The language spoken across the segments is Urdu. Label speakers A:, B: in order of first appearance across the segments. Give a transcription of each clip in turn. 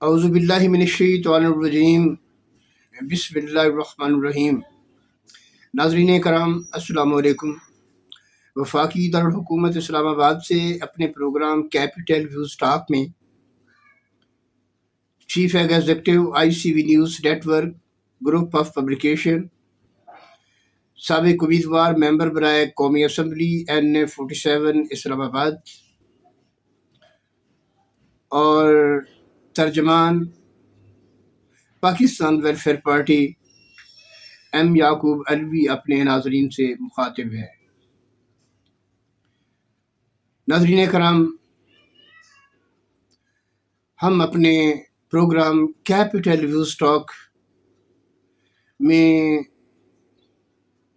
A: اعوذ باللہ من الشیطان الرجیم، بسم اللہ الرحمن الرحیم۔ ناظرین کرام السلام علیکم۔ وفاقی دارالحکومت اسلام آباد سے اپنے پروگرام کیپٹل ویوز ٹاک میں chief executive ICV news network group of publication, سابق امیدوار ممبر برائے قومی اسمبلی N47 اسلام آباد اور ترجمان پاکستان ویلفیئر پارٹی M یعقوب علوی اپنے ناظرین سے مخاطب ہے۔ ناظرین کرام، ہم اپنے پروگرام کیپٹل ویوز ٹاک میں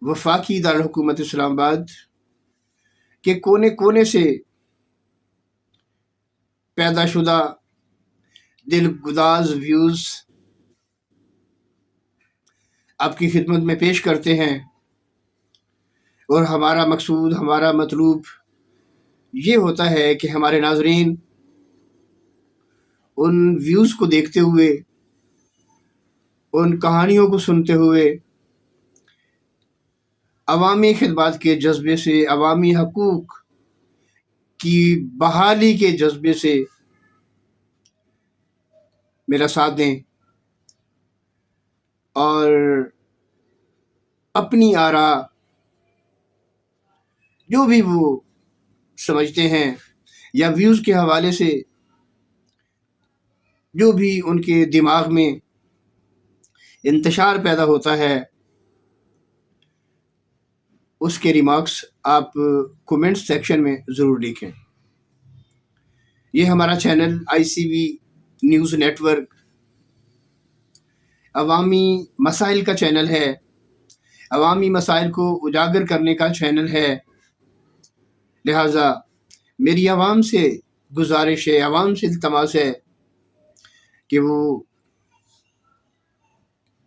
A: وفاقی دارالحکومت اسلام آباد کے کونے کونے سے پیدا شدہ دل گداز ویوز آپ کی خدمت میں پیش کرتے ہیں، اور ہمارا مقصود، ہمارا مطلوب یہ ہوتا ہے کہ ہمارے ناظرین ان ویوز کو دیکھتے ہوئے، ان کہانیوں کو سنتے ہوئے عوامی خدمات کے جذبے سے، عوامی حقوق کی بحالی کے جذبے سے میرا ساتھ دیں اور اپنی آراء جو بھی وہ سمجھتے ہیں یا ویوز کے حوالے سے جو بھی ان کے دماغ میں انتشار پیدا ہوتا ہے، اس کے ریمارکس آپ کومنٹ سیکشن میں ضرور لکھیں۔ یہ ہمارا channel ICV news network عوامی مسائل کا چینل ہے، عوامی مسائل کو اجاگر کرنے کا چینل ہے، لہٰذا میری عوام سے گزارش ہے، عوام سے التماس ہے کہ وہ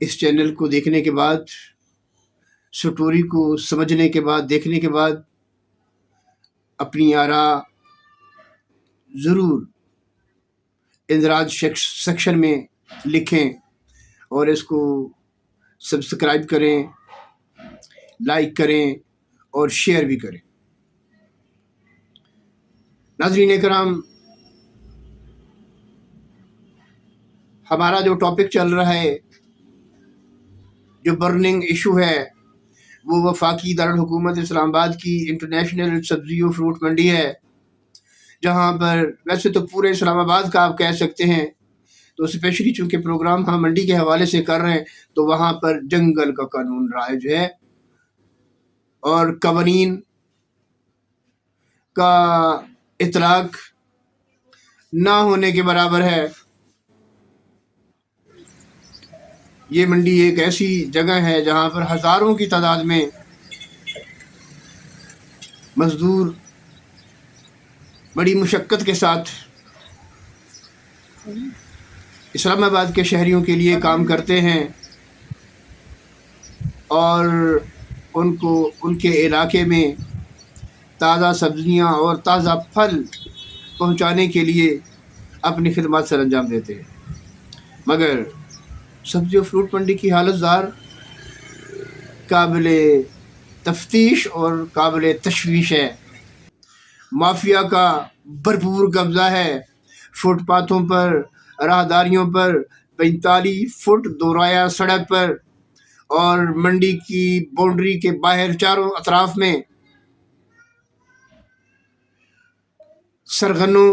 A: اس چینل کو دیکھنے کے بعد، سٹوری کو سمجھنے کے بعد، دیکھنے کے بعد اپنی آراء ضرور اندراج سیکشن میں لکھیں اور اس کو سبسکرائب کریں، لائک کریں اور شیئر بھی کریں۔ ناظرین کرام، ہمارا جو ٹاپک چل رہا ہے، جو برننگ ایشو ہے، وہ وفاقی دارالحکومت اسلام آباد کی انٹرنیشنل سبزی و فروٹ منڈی ہے، جہاں پر ویسے تو پورے اسلام آباد کا آپ کہہ سکتے ہیں، تو اسپیشلی چونکہ پروگرام ہم منڈی کے حوالے سے کر رہے ہیں تو وہاں پر جنگل کا قانون رائج ہے اور قوانین کا اطلاق نہ ہونے کے برابر ہے۔ یہ منڈی ایک ایسی جگہ ہے جہاں پر ہزاروں کی تعداد میں مزدور بڑی مشقت کے ساتھ اسلام آباد کے شہریوں کے لیے کام کرتے ہیں، اور ان کو ان کے علاقے میں تازہ سبزیاں اور تازہ پھل پہنچانے کے لیے اپنی خدمات سر انجام دیتے ہیں، مگر سبزی و فروٹ منڈی کی حالت زار قابل تفتیش اور قابل تشویش ہے۔ مافیا کا بھرپور قبضہ ہے، فٹ پاتھوں پر، راہداریوں پر، 45 فٹ دورایا سڑک پر اور منڈی کی باؤنڈری کے باہر چاروں اطراف میں سرغنوں،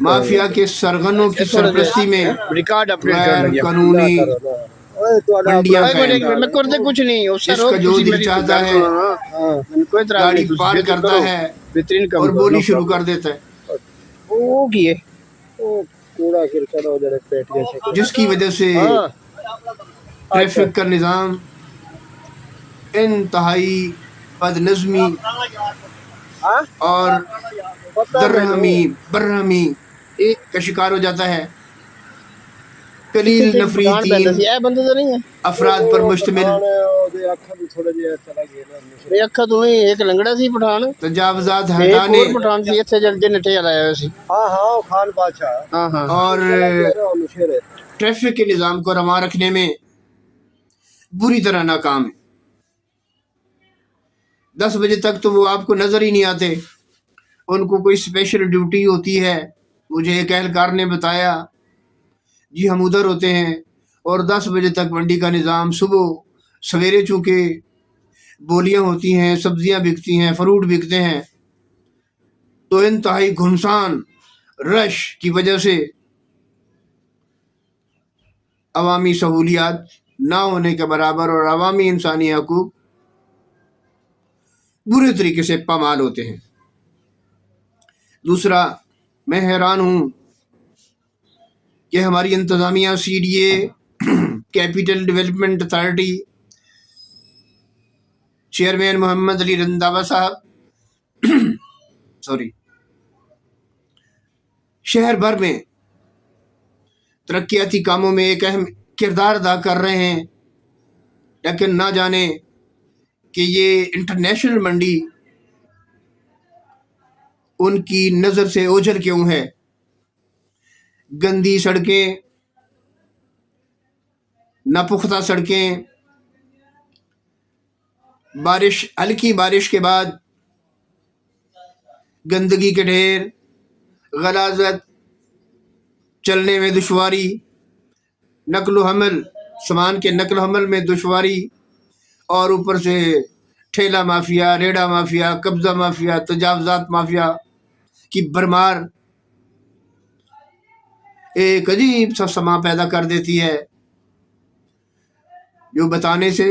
A: مافیا کے سرغنوں کی سرپرستی میں غیر قانونی منڈیاں قائم۔
B: کچھ نہیں،
A: اس کا جو دل چاہتا ہے گاڑی پارک کرتا ہے اور بولی شروع کر دیتا ہے، جس کی وجہ سے ٹریفک کا نظام انتہائی بد نظمی اور برہمی کا شکار ہو جاتا ہے۔ قلیل نفریتین افراد پر مشتمل تجاوزات ہٹانے اور ٹریفک کے نظام کو رواں رکھنے میں بری طرح ناکام ہے۔ 10 بجے تک تو وہ آپ کو نظر ہی نہیں آتے، ان کو کوئی اسپیشل ڈیوٹی ہوتی ہے۔ مجھے ایک اہلکار نے بتایا جی ہم ادھر ہوتے ہیں اور 10 بجے تک منڈی کا نظام، صبح سویرے چونکہ بولیاں ہوتی ہیں، سبزیاں بکتی ہیں، فروٹ بکتے ہیں، تو انتہائی گھمسان رش کی وجہ سے عوامی سہولیات نہ ہونے کے برابر اور عوامی انسانی حقوق برے طریقے سے پامال ہوتے ہیں۔ دوسرا، میں حیران ہوں کہ ہماری انتظامیہ C D A Capital Development Authority chairman Muhammad Ali Randhawa صاحب شہر بھر میں ترقیاتی کاموں میں ایک اہم کردار ادا کر رہے ہیں، لیکن نہ جانے کہ یہ انٹرنیشنل منڈی ان کی نظر سے اوجھل کیوں ہے۔ گندی سڑکیں، ناپختہ سڑکیں، ہلکی بارش کے بعد گندگی کے ڈھیر، غلاظت، چلنے میں دشواری، نقل و حمل، سامان کے نقل و حمل میں دشواری، اور اوپر سے ٹھیلا مافیا، ریڑھا مافیا، قبضہ مافیا، تجاوزات مافیا کی بھرمار ایک عجیب سا سما پیدا کر دیتی ہے، جو بتانے سے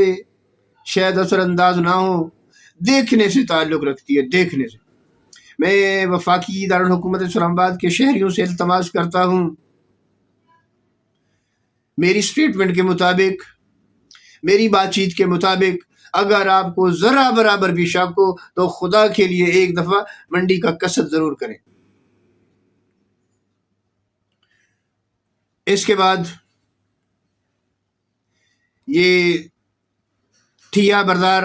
A: شاید اثر انداز نہ ہو، دیکھنے سے تعلق رکھتی ہے، دیکھنے سے۔ میں وفاقی دارالحکومت اسلام آباد کے شہریوں سے التماس کرتا ہوں، میری سٹیٹمنٹ کے مطابق، میری بات چیت کے مطابق، اگر آپ کو ذرا برابر بھی شک ہو تو خدا کے لیے ایک دفعہ منڈی کا قصد ضرور کریں۔ اس کے بعد یہ ٹھیا بردار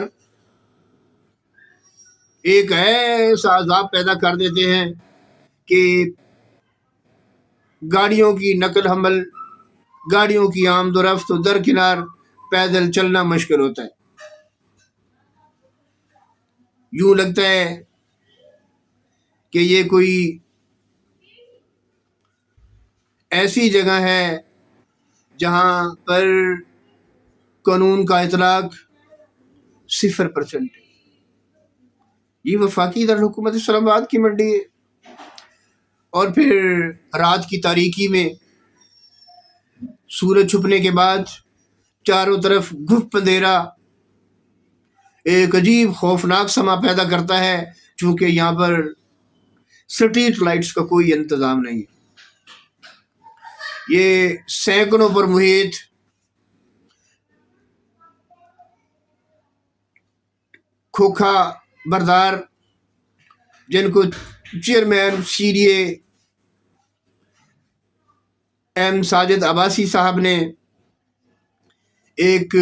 A: ایک ایسا عذاب پیدا کر دیتے ہیں کہ گاڑیوں کی نقل حمل، گاڑیوں کی آمد و رفت و درکنار پیدل چلنا مشکل ہوتا ہے۔ یوں لگتا ہے کہ یہ کوئی ایسی جگہ ہے جہاں پر قانون کا اطلاق 0% ہے۔ یہ وفاقی دارالحکومت اسلام آباد کی منڈی ہے، اور پھر رات کی تاریکی میں سورج چھپنے کے بعد چاروں طرف گھپ اندھیرا ایک عجیب خوفناک سما پیدا کرتا ہے، چونکہ یہاں پر سٹریٹ لائٹس کا کوئی انتظام نہیں ہے۔ یہ سینکڑوں پر محیط کھوکھا بردار، جن کو chairman C D A M Sajid Abbasi صاحب نے ایک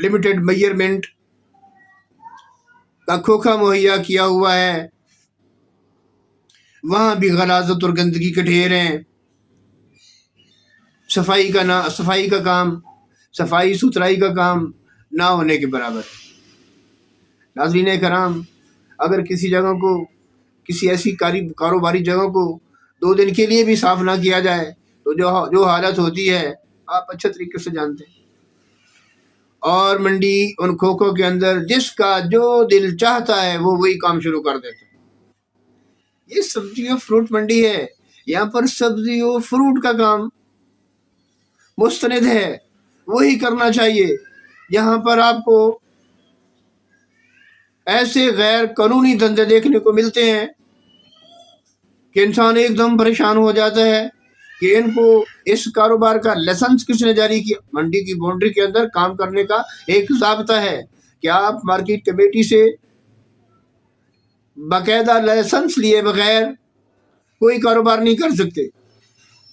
A: لمیٹڈ میجرمنٹ کا کھوکھا مہیا کیا ہوا ہے، وہاں بھی غلاظت اور گندگی کے ڈھیر ہیں۔ صفائی کا کام، صفائی ستھرائی کا کام نہ ہونے کے برابر ہے۔ ناظرین کرام، اگر کسی جگہ کو، کسی ایسی کاروباری جگہ کو 2 دن کے لیے بھی صاف نہ کیا جائے تو جو حالت ہوتی ہے آپ اچھے طریقے سے جانتے ہیں۔ اور منڈی ان کھوکھوں کے اندر جس کا جو دل چاہتا ہے وہ وہی کام شروع کر دیتا ہے۔ یہ سبزی و فروٹ منڈی ہے، یہاں پر سبزی و فروٹ کا کام مستند ہے، وہی کرنا چاہیے۔ یہاں پر آپ کو ایسے غیر قانونی دھندے دیکھنے کو ملتے ہیں کہ انسان ایک دم پریشان ہو جاتا ہے کہ ان کو اس کاروبار کا لائسنس کس نے جاری کیا۔ منڈی کی باؤنڈری کے اندر کام کرنے کا ایک ضابطہ ہے کہ آپ مارکیٹ کمیٹی سے باقاعدہ لائسنس لیے بغیر کوئی کاروبار نہیں کر سکتے،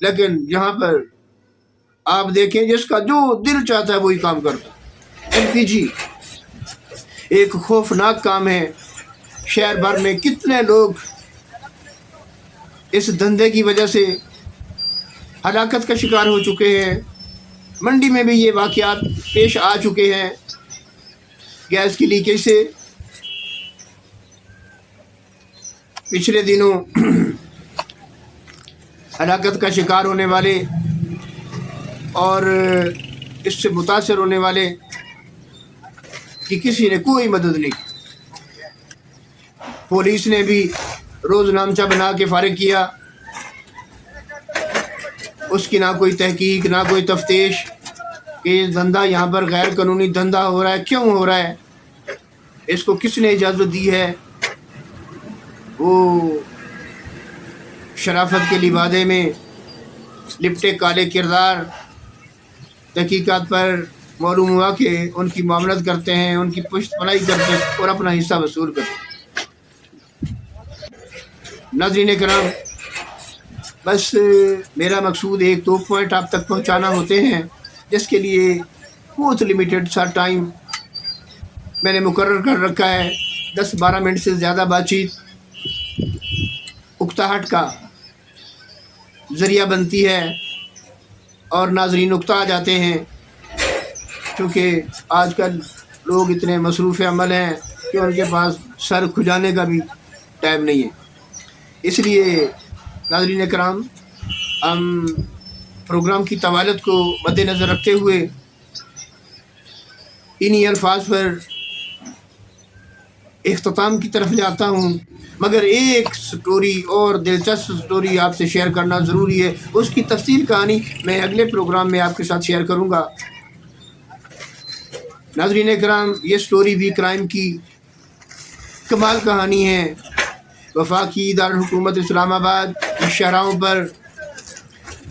A: لیکن یہاں پر آپ دیکھیں جس کا جو دل چاہتا ہے وہی کام کرتا ہے۔ LPG ایک خوفناک کام ہے، شہر بھر میں کتنے لوگ اس دھندے کی وجہ سے ہلاکت کا شکار ہو چکے ہیں۔ منڈی میں بھی یہ واقعات پیش آ چکے ہیں، گیس کی لیکیج سے پچھلے دنوں ہلاکت کا شکار ہونے والے اور اس سے متاثر ہونے والے کی کسی نے کوئی مدد نہیں کی۔ پولیس نے بھی روز نامچہ بنا کے فارغ کیا، اس کی نہ کوئی تحقیق نہ کوئی تفتیش کہ یہ دھندا یہاں پر غیر قانونی دھندا ہو رہا ہے، کیوں ہو رہا ہے، اس کو کس نے اجازت دی ہے۔ وہ شرافت کے لبادے میں لپٹے کالے کردار تحقیقات پر معلوم ہوا کہ ان کی معاملت کرتے ہیں، ان کی پشت پناہی کرتے ہیں اور اپنا حصہ وصول کرتے ہیں۔ ناظرین کرام، بس میرا مقصود ایک دو پوائنٹ آپ تک پہنچانا ہوتے ہیں، جس کے لیے بہت لمیٹڈ سا ٹائم میں نے مقرر کر رکھا ہے۔ 10-12 منٹ سے زیادہ بات چیت اکتاہٹ کا ذریعہ بنتی ہے اور ناظرین اکتا جاتے ہیں، کیونکہ آج کل لوگ اتنے مصروف عمل ہیں کہ ان کے پاس سر کھجانے کا بھی ٹائم نہیں ہے۔ اس لیے ناظرین کرام، ہم پروگرام کی طوالت کو مد نظر رکھتے ہوئے انہی الفاظ پر اختتام کی طرف جاتا ہوں، مگر ایک سٹوری اور دلچسپ سٹوری آپ سے شیئر کرنا ضروری ہے۔ اس کی تفصیل کہانی میں اگلے پروگرام میں آپ کے ساتھ شیئر کروں گا۔ ناظرین کرام، یہ سٹوری بھی کرائم کی کمال کہانی ہے۔ وفاقی دارالحکومت اسلام آباد شاہراہوں پر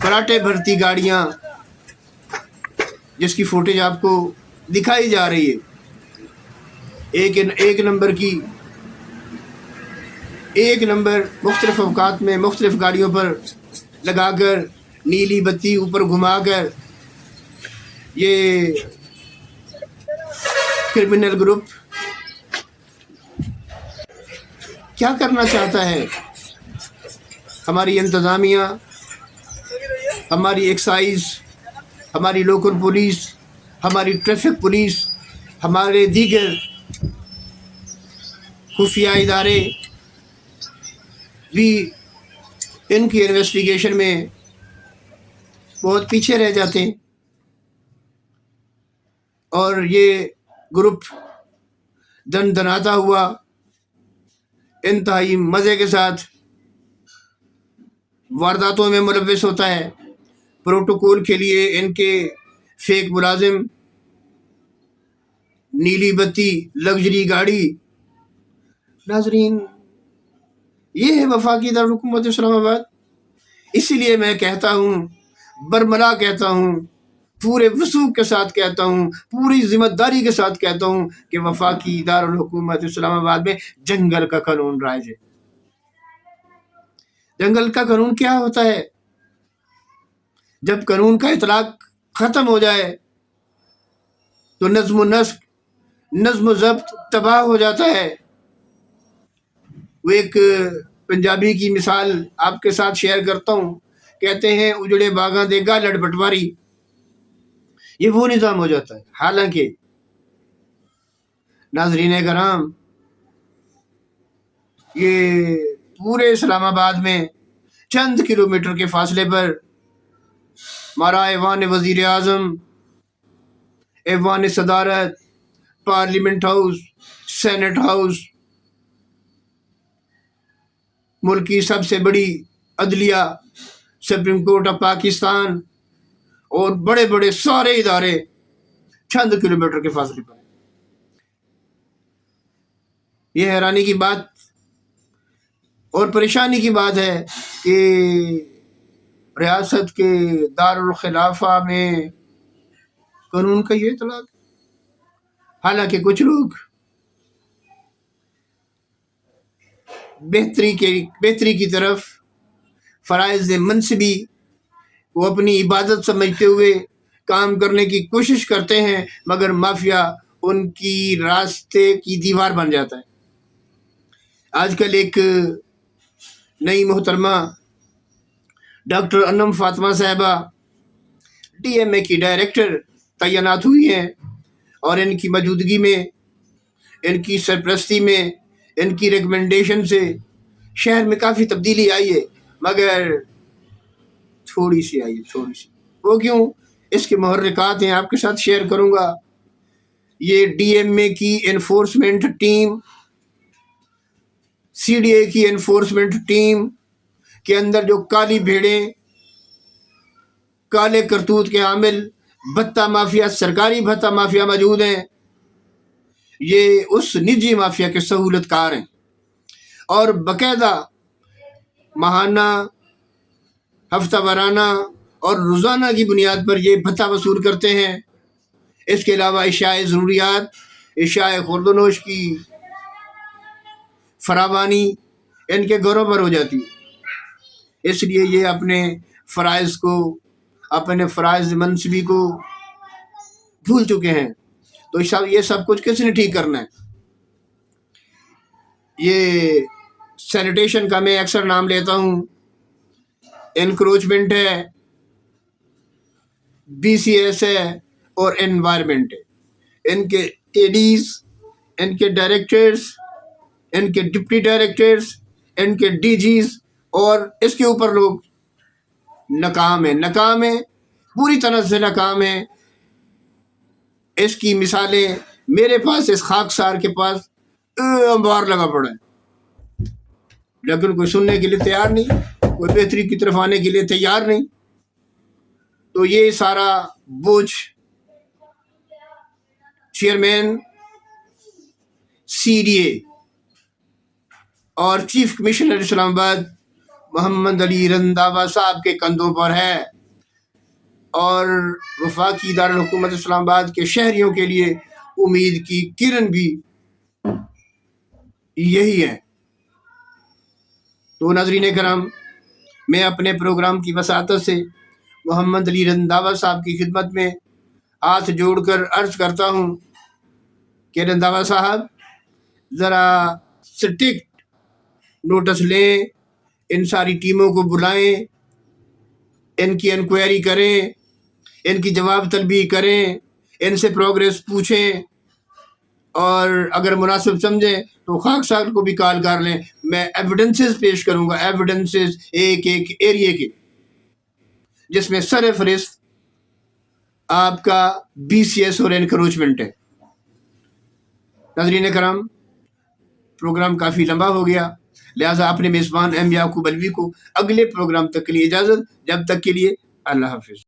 A: فراٹے بھرتی گاڑیاں، جس کی فوٹیج آپ کو دکھائی جا رہی ہے، ایک نمبر مختلف اوقات میں مختلف گاڑیوں پر لگا کر، نیلی بتی اوپر گھما کر، یہ کرمنل گروپ کیا کرنا چاہتا ہے۔ ہماری انتظامیہ، ہماری ایکسائز، ہماری لوکل پولیس، ہماری ٹریفک پولیس، ہمارے دیگر خفیہ ادارے بھی ان کی انویسٹیگیشن میں بہت پیچھے رہ جاتے ہیں، اور یہ گروپ دن دناتا ہوا انتہائی مزے کے ساتھ وارداتوں میں ملوث ہوتا ہے۔ پروٹوکول کے لیے ان کے فیک ملازم، نیلی بتی، لگژری گاڑی۔ ناظرین، یہ ہے وفاقی دارالحکومت اسلام آباد۔ اسی لیے میں کہتا ہوں، برملا کہتا ہوں، پورے وثوق کے ساتھ کہتا ہوں، پوری ذمہ داری کے ساتھ کہتا ہوں کہ وفاقی دارالحکومت اسلام آباد میں جنگل کا قانون رائج ہے۔ جنگل کا قانون کیا ہوتا ہے؟ جب قانون کا اطلاق ختم ہو جائے تو نظم و نسق، نظم و ضبط تباہ ہو جاتا ہے۔ وہ ایک پنجابی کی مثال آپ کے ساتھ شیئر کرتا ہوں، کہتے ہیں اجڑے باغاں دے گا لڑ پٹواری، یہ وہ نظام ہو جاتا ہے۔ حالانکہ ناظرین کرام، یہ پورے اسلام آباد میں چند کلومیٹر کے فاصلے پر ہمارا ایوان وزیر اعظم، ایوان صدارت، پارلیمنٹ ہاؤس، سینٹ ہاؤس، ملک کی سب سے بڑی عدلیہ، سپریم کورٹ آف پاکستان، اور بڑے بڑے سارے ادارے چند کلومیٹر کے فاصلے پر ہیں۔ یہ حیرانی کی بات اور پریشانی کی بات ہے کہ ریاست کے دارالخلافہ میں قانون کا یہ اطلاق، حالانکہ کچھ لوگ بہتری کی طرف، فرائض منصبی وہ اپنی عبادت سمجھتے ہوئے کام کرنے کی کوشش کرتے ہیں، مگر مافیا ان کی راستے کی دیوار بن جاتا ہے۔ آج کل ایک نئی محترمہ ڈاکٹر انم فاطمہ صاحبہ ڈی ایم اے کی ڈائریکٹر تعینات ہوئی ہیں، اور ان کی موجودگی میں، ان کی سرپرستی میں، ان کی ریکمنڈیشن سے شہر میں کافی تبدیلی آئی ہے، مگر تھوڑی سی آئی ہے، تھوڑی سی۔ وہ کیوں؟ اس کے محرکات ہیں، آپ کے ساتھ شیئر کروں گا۔ یہ ڈی ایم اے کی enforcement team, C D A کی انفورسمنٹ ٹیم کے اندر جو کالی بھیڑیں، کالے کرتوت کے عامل بھتہ مافیا، سرکاری بھتہ مافیا موجود ہیں۔ یہ اس نجی مافیا کے سہولت کار ہیں، اور باقاعدہ ماہانہ، ہفتہ وارانہ اور روزانہ کی بنیاد پر یہ بھتہ وصول کرتے ہیں۔ اس کے علاوہ اشیاء ضروریات، اشیاء خورد و نوش کی فراوانی ان کے گھروں پر ہو جاتی ہے۔ اس لیے یہ اپنے فرائض کو، اپنے فرائض منصبی کو بھول چکے ہیں۔ تو یہ سب کچھ کس نے ٹھیک کرنا ہے؟ یہ سینیٹیشن کا میں اکثر نام لیتا ہوں، انکروچمنٹ ہے، بی سی ایس ہے، اور انوائرمنٹ ہے۔ ان کے اے ڈیز، ان کے ڈائریکٹرز، ان کے ڈپٹی ڈائریکٹرز، ان کے ڈی جیز، اور اس کے اوپر لوگ ناکام ہیں، پوری طرح سے ناکام ہیں۔ اس کی مثالیں میرے پاس، اس خاکسار کے پاس انبار لگا پڑا ہے، لیکن کوئی سننے کے لیے تیار نہیں، کوئی بہتری کی طرف آنے کے لیے تیار نہیں۔ تو یہ سارا بوجھ چیئرمین سی ڈی اے اور چیف کمشنر اسلام آباد محمد علی رنداوا صاحب کے کندھوں پر ہے، اور وفاقی دارالحکومت اسلام آباد کے شہریوں کے لیے امید کی کرن بھی یہی ہے۔ تو ناظرین کرام، میں اپنے پروگرام کی وساطت سے محمد علی رنداوا صاحب کی خدمت میں ہاتھ جوڑ کر عرض کرتا ہوں کہ رنداوا صاحب ذرا سٹرکٹ نوٹس لیں، ان ساری ٹیموں کو بلائیں، ان کی انکوائری کریں، ان کی جواب طلبی کریں، ان سے پروگریس پوچھیں، اور اگر مناسب سمجھیں تو خاکسار کو بھی کال کر لیں۔ میں ایویڈنسز پیش کروں گا، ایویڈنسز ایک ایریے کے، جس میں سر فہرست آپ کا بی سی ایس اور انکروچمنٹ ہے۔ ناظرین کرام، پروگرام کافی لمبا ہو گیا، لہٰذا اپنے میزبان ایم یعقوب علوی کو اگلے پروگرام تک کے لیے اجازت، جب تک کے لیے اللہ حافظ۔